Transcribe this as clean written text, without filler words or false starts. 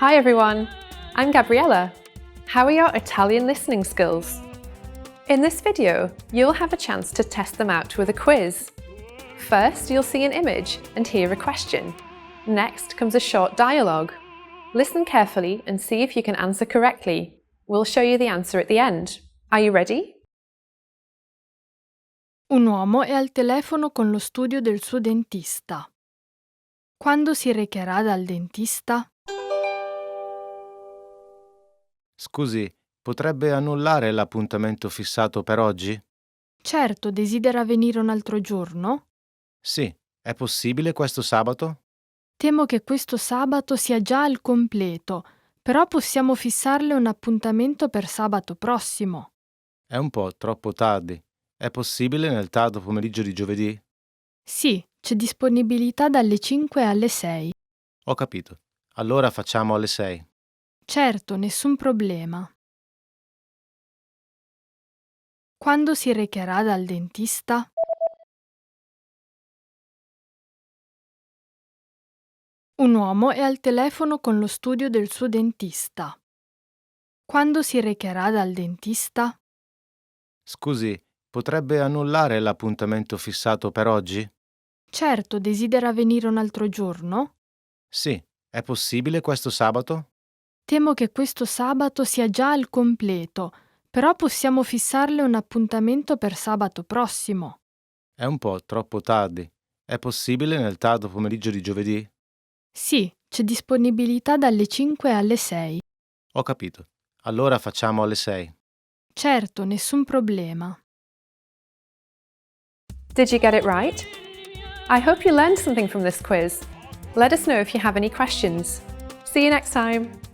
Hi everyone, I'm Gabriella. How are your Italian listening skills? In this video, you'll have a chance to test them out with a quiz. First, you'll see an image and hear a question. Next comes a short dialogue. Listen carefully and see if you can answer correctly. We'll show you the answer at the end. Are you ready? Un uomo è al telefono con lo studio del suo dentista. Quando si recherà dal dentista? Scusi, potrebbe annullare l'appuntamento fissato per oggi? Certo, desidera venire un altro giorno? Sì, è possibile questo sabato? Temo che questo sabato sia già al completo, però possiamo fissarle un appuntamento per sabato prossimo. È un po' troppo tardi. È possibile nel tardo pomeriggio di giovedì? Sì, c'è disponibilità dalle 5 alle 6. Ho capito. Allora facciamo alle 6. Certo, nessun problema. Quando si recherà dal dentista? Un uomo è al telefono con lo studio del suo dentista. Quando si recherà dal dentista? Scusi, potrebbe annullare l'appuntamento fissato per oggi? Certo, desidera venire un altro giorno? Sì, è possibile questo sabato? Temo che questo sabato sia già al completo, però possiamo fissarle un appuntamento per sabato prossimo. È un po' troppo tardi. È possibile nel tardo pomeriggio di giovedì? Sì, c'è disponibilità dalle 5 alle 6. Ho capito. Allora facciamo alle 6. Certo, nessun problema. Did you get it right? I hope you learned something from this quiz. Let us know if you have any questions. See you next time.